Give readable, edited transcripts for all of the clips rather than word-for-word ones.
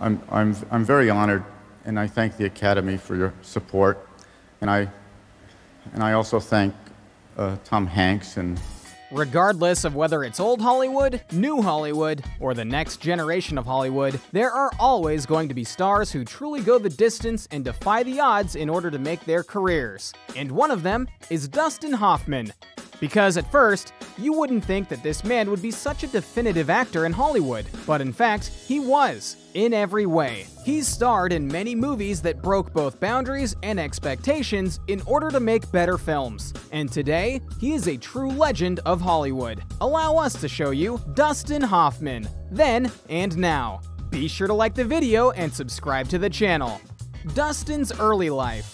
I'm very honored, and I thank the Academy for your support. And I also thank Tom Hanks and... Regardless of whether it's old Hollywood, new Hollywood, or the next generation of Hollywood, there are always going to be stars who truly go the distance and defy the odds in order to make their careers. And one of them is Dustin Hoffman. Because at first, you wouldn't think that this man would be such a definitive actor in Hollywood, but in fact, he was, in every way. He's starred in many movies that broke both boundaries and expectations in order to make better films. And today, he is a true legend of Hollywood. Allow us to show you Dustin Hoffman, then and now. Be sure to like the video and subscribe to the channel. Dustin's early life.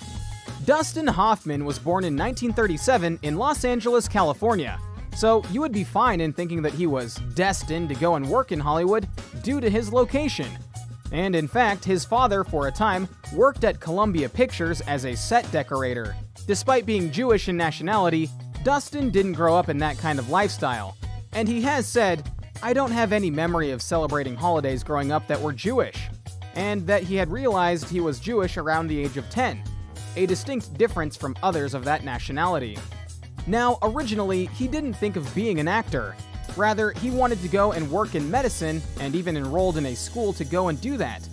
Dustin Hoffman was born in 1937 in Los Angeles, California, so you would be fine in thinking that he was destined to go and work in Hollywood due to his location. And in fact, his father, for a time, worked at Columbia Pictures as a set decorator. Despite being Jewish in nationality, Dustin didn't grow up in that kind of lifestyle. And he has said, "I don't have any memory of celebrating holidays growing up that were Jewish," and that he had realized he was Jewish around the age of 10. A distinct difference from others of that nationality. Now, originally, he didn't think of being an actor. Rather, he wanted to go and work in medicine, and even enrolled in a school to go and do that.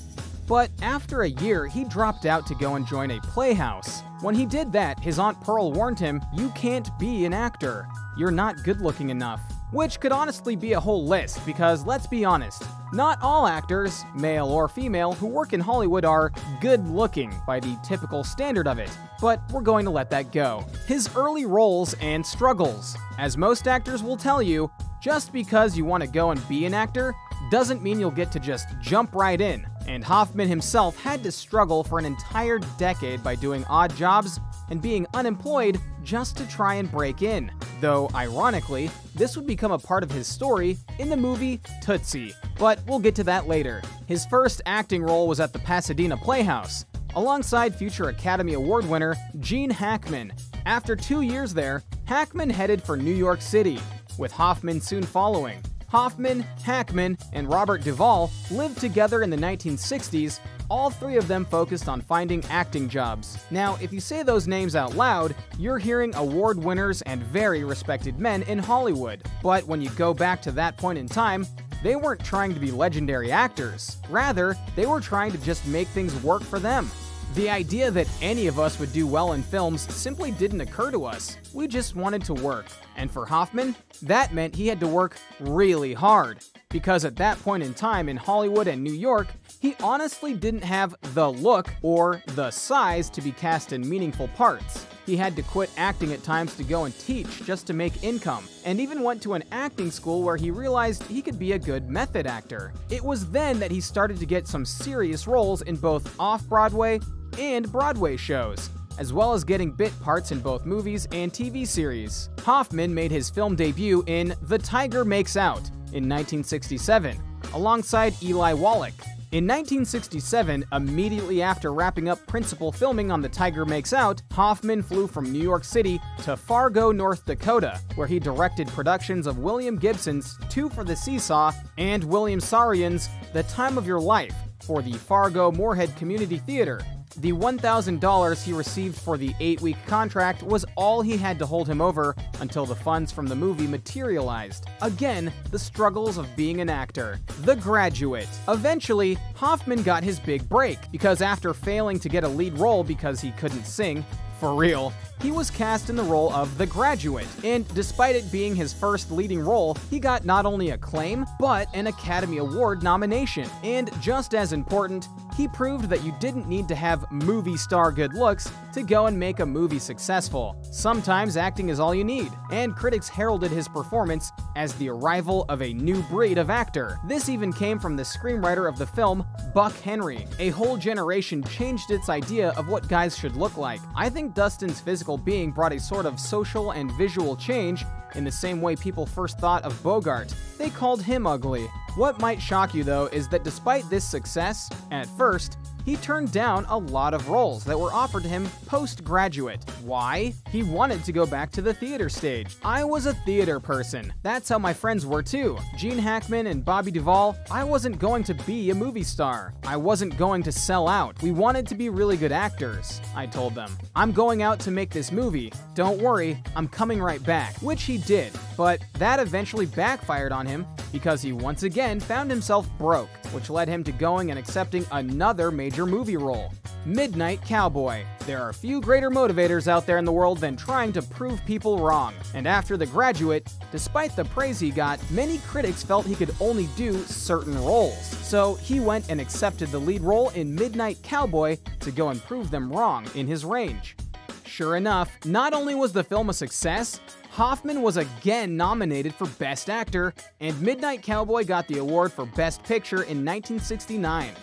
But after a year, he dropped out to go and join a playhouse. When he did that, his Aunt Pearl warned him, "You can't be an actor. You're not good-looking enough." Which could honestly be a whole list, because let's be honest, not all actors, male or female, who work in Hollywood are good-looking by the typical standard of it, but we're going to let that go. His early roles and struggles. As most actors will tell you, just because you want to go and be an actor doesn't mean you'll get to just jump right in, and Hoffman himself had to struggle for an entire decade by doing odd jobs and being unemployed just to try and break in. Though, ironically, this would become a part of his story in the movie Tootsie. But we'll get to that later. His first acting role was at the Pasadena Playhouse, alongside future Academy Award winner Gene Hackman. After 2 years there, Hackman headed for New York City, with Hoffman soon following. Hoffman, Hackman, and Robert Duvall lived together in the 1960s, all three of them focused on finding acting jobs. Now, if you say those names out loud, you're hearing award winners and very respected men in Hollywood. But when you go back to that point in time, they weren't trying to be legendary actors. Rather, they were trying to just make things work for them. The idea that any of us would do well in films simply didn't occur to us. We just wanted to work. And for Hoffman, that meant he had to work really hard. Because at that point in time in Hollywood and New York, he honestly didn't have the look or the size to be cast in meaningful parts. He had to quit acting at times to go and teach just to make income, and even went to an acting school where he realized he could be a good method actor. It was then that he started to get some serious roles in both off-Broadway and Broadway shows, as well as getting bit parts in both movies and TV series. Hoffman made his film debut in The Tiger Makes Out in 1967, alongside Eli Wallach. In 1967, immediately after wrapping up principal filming on The Tiger Makes Out, Hoffman flew from New York City to Fargo, North Dakota, where he directed productions of William Gibson's Two for the Seesaw and William Saroyan's The Time of Your Life for the Fargo Moorhead Community Theater. The $1,000 he received for the 8-week contract was all he had to hold him over until the funds from the movie materialized. Again, the struggles of being an actor. The Graduate. Eventually, Hoffman got his big break, because after failing to get a lead role because he couldn't sing, for real, he was cast in the role of The Graduate, and despite it being his first leading role, he got not only acclaim, but an Academy Award nomination. And just as important, he proved that you didn't need to have movie star good looks to go and make a movie successful. Sometimes acting is all you need, and critics heralded his performance as the arrival of a new breed of actor. This even came from the screenwriter of the film, Buck Henry. A whole generation changed its idea of what guys should look like. I think Dustin's physical being brought a sort of social and visual change in the same way people first thought of Bogart. They called him ugly. What might shock you though is that despite this success, at first, he turned down a lot of roles that were offered to him postgraduate. Why? He wanted to go back to the theater stage. I was a theater person. That's how my friends were too. Gene Hackman and Bobby Duvall. I wasn't going to be a movie star. I wasn't going to sell out. We wanted to be really good actors, I told them. I'm going out to make this movie. Don't worry, I'm coming right back. Which he did, but that eventually backfired on him because he once again found himself broke, which led him to going and accepting another major movie role, Midnight Cowboy. There are few greater motivators out there in the world than trying to prove people wrong. And after The Graduate, despite the praise he got, many critics felt he could only do certain roles. So he went and accepted the lead role in Midnight Cowboy to go and prove them wrong in his range. Sure enough, not only was the film a success, Hoffman was again nominated for Best Actor, and Midnight Cowboy got the award for Best Picture in 1969.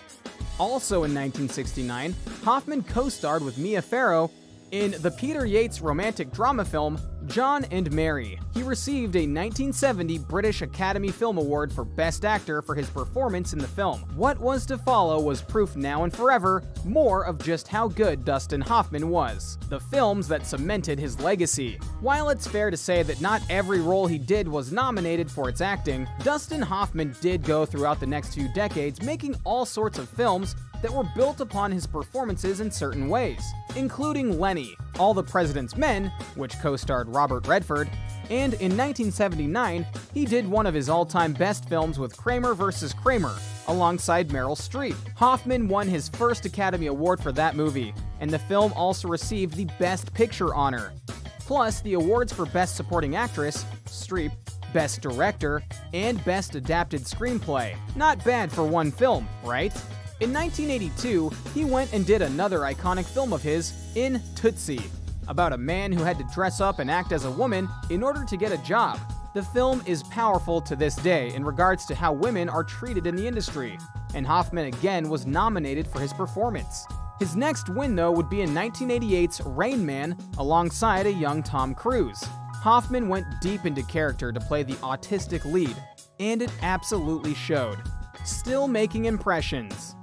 Also in 1969, Hoffman co-starred with Mia Farrow in the Peter Yates romantic drama film John and Mary. He received a 1970 British Academy Film Award for Best Actor for his performance in the film. What was to follow was proof now and forever more of just how good Dustin Hoffman was. The films that cemented his legacy. While it's fair to say that not every role he did was nominated for its acting, Dustin Hoffman did go throughout the next few decades making all sorts of films that were built upon his performances in certain ways, including Lenny, All the President's Men, which co-starred Robert Redford, and in 1979, he did one of his all-time best films with Kramer vs. Kramer, alongside Meryl Streep. Hoffman won his first Academy Award for that movie, and the film also received the Best Picture honor. Plus, the awards for Best Supporting Actress, Streep, Best Director, and Best Adapted Screenplay. Not bad for one film, right? In 1982, he went and did another iconic film of his in Tootsie, about a man who had to dress up and act as a woman in order to get a job. The film is powerful to this day in regards to how women are treated in the industry, and Hoffman again was nominated for his performance. His next win, though, would be in 1988's Rain Man alongside a young Tom Cruise. Hoffman went deep into character to play the autistic lead, and it absolutely showed. Still making impressions.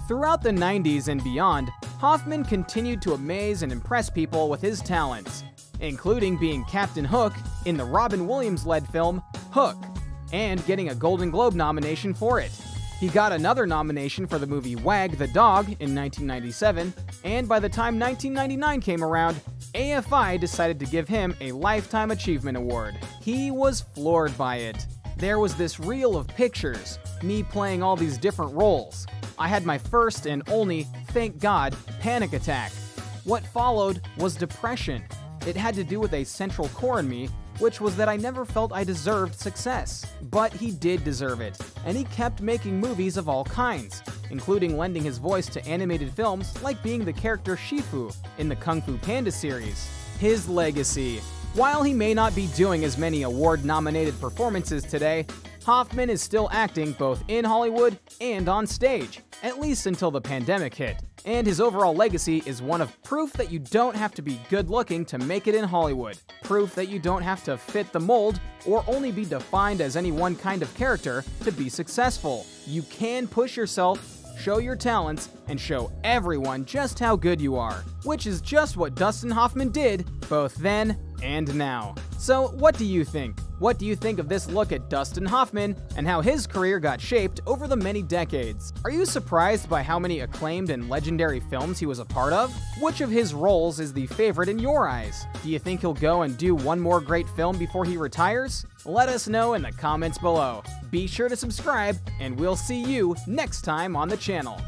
Throughout the 90s and beyond, Hoffman continued to amaze and impress people with his talents, including being Captain Hook in the Robin Williams-led film Hook, and getting a Golden Globe nomination for it. He got another nomination for the movie Wag the Dog in 1997, and by the time 1999 came around, AFI decided to give him a Lifetime Achievement Award. He was floored by it. There was this reel of pictures, me playing all these different roles. I had my first and only, thank God, panic attack. What followed was depression. It had to do with a central core in me, which was that I never felt I deserved success. But he did deserve it, and he kept making movies of all kinds, including lending his voice to animated films like being the character Shifu in the Kung Fu Panda series. His legacy. While he may not be doing as many award-nominated performances today, Hoffman is still acting both in Hollywood and on stage, at least until the pandemic hit. And his overall legacy is one of proof that you don't have to be good-looking to make it in Hollywood, proof that you don't have to fit the mold or only be defined as any one kind of character to be successful. You can push yourself, show your talents, and show everyone just how good you are, which is just what Dustin Hoffman did both then and now. So what do you think? What do you think of this look at Dustin Hoffman and how his career got shaped over the many decades? Are you surprised by how many acclaimed and legendary films he was a part of? Which of his roles is the favorite in your eyes? Do you think he'll go and do one more great film before he retires? Let us know in the comments below. Be sure to subscribe, and we'll see you next time on the channel.